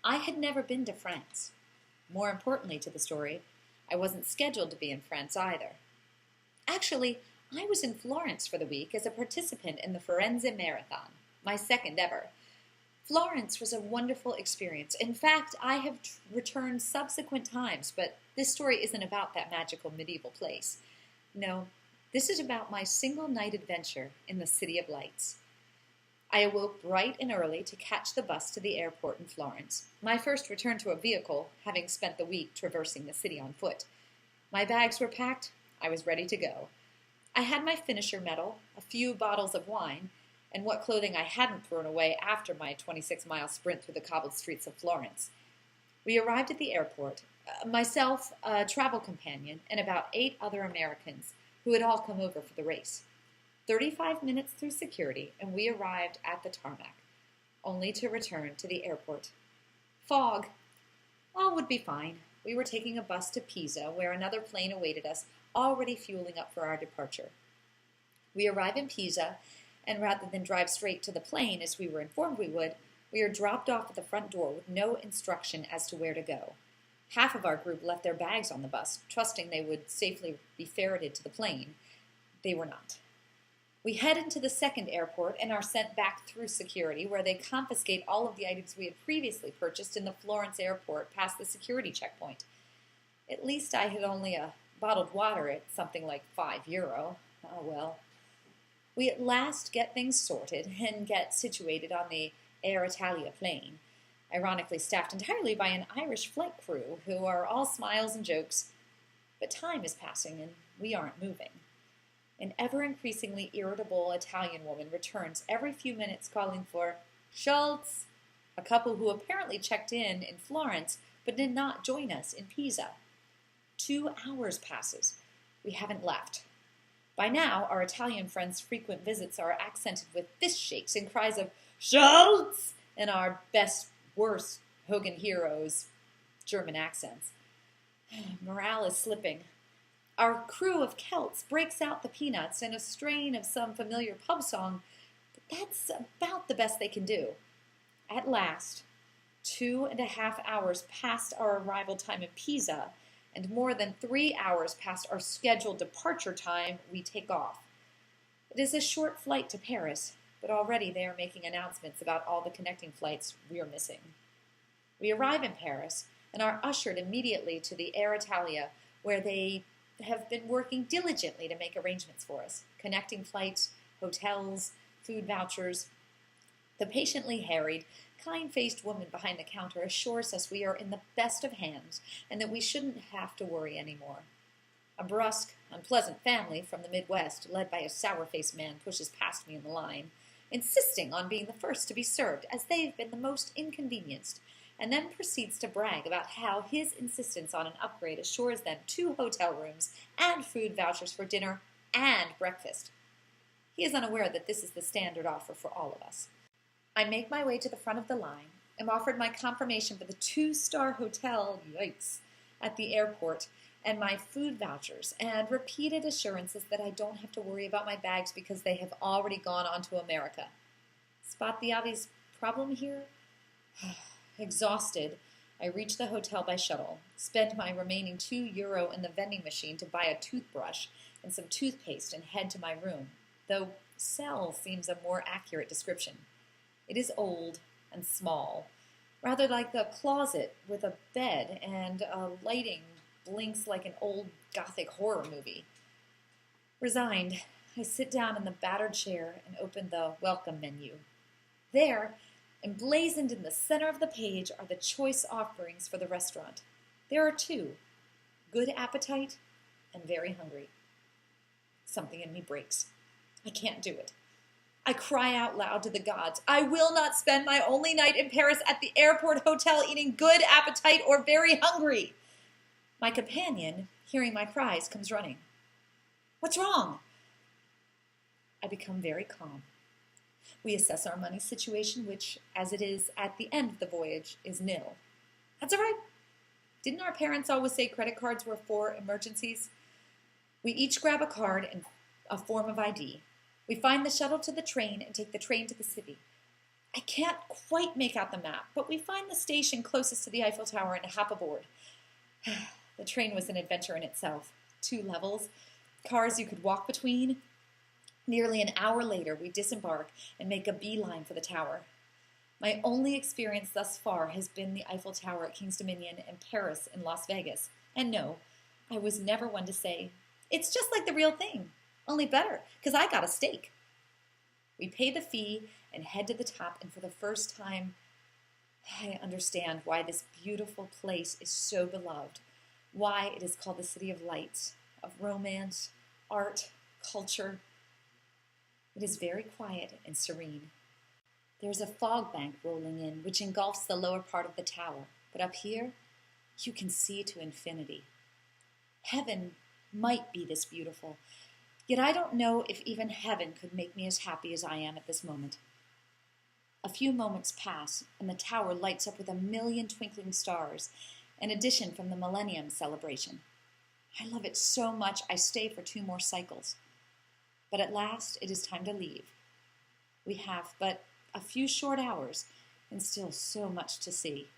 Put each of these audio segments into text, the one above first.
I had never been to France. More importantly to the story, I wasn't scheduled to be in France either. Actually, I was in Florence for the week as a participant in the Firenze Marathon, my second ever. Florence was a wonderful experience. In fact, I have returned subsequent times, but this story isn't about that magical medieval place. No, this is about my single-night adventure in the City of Lights. I awoke bright and early to catch the bus to the airport in Florence, my first return to a vehicle, having spent the week traversing the city on foot. My bags were packed. I was ready to go. I had my finisher medal, a few bottles of wine, and what clothing I hadn't thrown away after my 26-mile sprint through the cobbled streets of Florence. We arrived at the airport, myself, a travel companion, and about 8 other Americans who had all come over for the race. 35 minutes through security, and we arrived at the tarmac, only to return to the airport. Fog. All would be fine. We were taking a bus to Pisa, where another plane awaited us, already fueling up for our departure. We arrive in Pisa, and rather than drive straight to the plane, as we were informed we would, we are dropped off at the front door with no instruction as to where to go. Half of our group left their bags on the bus, trusting they would safely be ferreted to the plane. They were not. We head into the second airport and are sent back through security, where they confiscate all of the items we had previously purchased in the Florence airport past the security checkpoint. At least I had only a bottled water at something like €5. Oh well. We at last get things sorted and get situated on the Air Italia plane, ironically staffed entirely by an Irish flight crew who are all smiles and jokes. But time is passing and we aren't moving. An ever-increasingly irritable Italian woman returns every few minutes calling for Schultz, a couple who apparently checked in Florence but did not join us in Pisa. 2 hours passes. We haven't left. By now, our Italian friends' frequent visits are accented with fist shakes and cries of Schultz in our best, worst Hogan heroes' German accents. Morale is slipping. Our crew of Celts breaks out the peanuts and a strain of some familiar pub song, but that's about the best they can do. At last, 2.5 hours past our arrival time in Pisa, and more than 3 hours past our scheduled departure time, we take off. It is a short flight to Paris, but already they are making announcements about all the connecting flights we are missing. We arrive in Paris and are ushered immediately to the Air Italia, where they have been working diligently to make arrangements for us, connecting flights, hotels, food vouchers. The patiently harried, kind-faced woman behind the counter assures us we are in the best of hands and that we shouldn't have to worry anymore. A brusque, unpleasant family from the Midwest, led by a sour-faced man, pushes past me in the line, insisting on being the first to be served, as they've been the most inconvenienced, and then proceeds to brag about how his insistence on an upgrade assures them 2 hotel rooms and food vouchers for dinner and breakfast. He is unaware that this is the standard offer for all of us. I make my way to the front of the line, am offered my confirmation for the 2-star hotel, yikes, at the airport, and my food vouchers, and repeated assurances that I don't have to worry about my bags because they have already gone on to America. Spot the obvious problem here? Exhausted, I reach the hotel by shuttle, spend my remaining €2 in the vending machine to buy a toothbrush and some toothpaste, and head to my room, though cell seems a more accurate description. It is old and small, rather like a closet with a bed, and lighting blinks like an old Gothic horror movie. Resigned, I sit down in the battered chair and open the welcome menu. There, emblazoned in the center of the page, are the choice offerings for the restaurant. There are 2, good appetite and very hungry. Something in me breaks. I can't do it. I cry out loud to the gods, I will not spend my only night in Paris at the airport hotel eating good appetite or very hungry. My companion, hearing my cries, comes running. What's wrong? I become very calm. We assess our money situation, which, as it is at the end of the voyage, is nil. That's all right. Didn't our parents always say credit cards were for emergencies? We each grab a card and a form of ID. We find the shuttle to the train and take the train to the city. I can't quite make out the map, but we find the station closest to the Eiffel Tower and hop aboard. The train was an adventure in itself. 2 levels, cars you could walk between. Nearly an hour later, we disembark and make a beeline for the tower. My only experience thus far has been the Eiffel Tower at King's Dominion and Paris and Las Vegas. And no, I was never one to say, it's just like the real thing, only better, because I got a steak. We pay the fee and head to the top, and for the first time, I understand why this beautiful place is so beloved, why it is called the City of Lights, of romance, art, culture. It is very quiet and serene. There is a fog bank rolling in, which engulfs the lower part of the tower, but up here, you can see to infinity. Heaven might be this beautiful, yet I don't know if even heaven could make me as happy as I am at this moment. A few moments pass, and the tower lights up with 1,000,000 twinkling stars, an addition from the Millennium celebration. I love it so much I stay for 2 more cycles. But at last it is time to leave. We have but a few short hours, and still so much to see.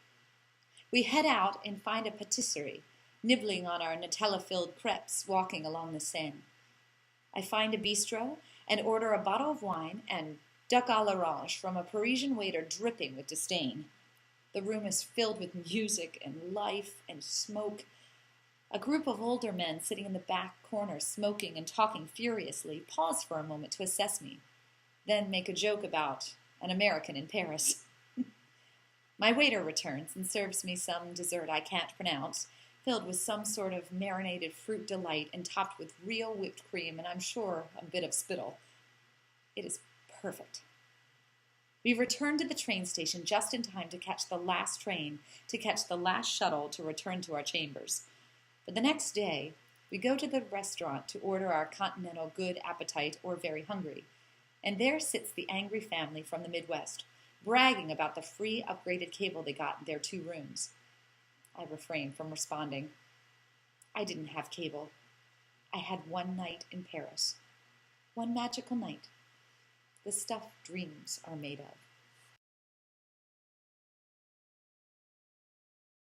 We head out and find a patisserie, nibbling on our Nutella-filled crepes, walking along the Seine. I find a bistro and order a bottle of wine and duck à l'orange from a Parisian waiter dripping with disdain. The room is filled with music and life and smoke. A group of older men sitting in the back corner, smoking and talking furiously, pause for a moment to assess me, then make a joke about an American in Paris. My waiter returns and serves me some dessert I can't pronounce, filled with some sort of marinated fruit delight and topped with real whipped cream and I'm sure a bit of spittle. It is perfect. We return to the train station just in time to catch the last train, to catch the last shuttle to return to our chambers. But the next day, we go to the restaurant to order our continental good appetite or very hungry. And there sits the angry family from the Midwest, bragging about the free upgraded cable they got in their 2 rooms. I refrain from responding. I didn't have cable. I had one night in Paris. One magical night. The stuff dreams are made of.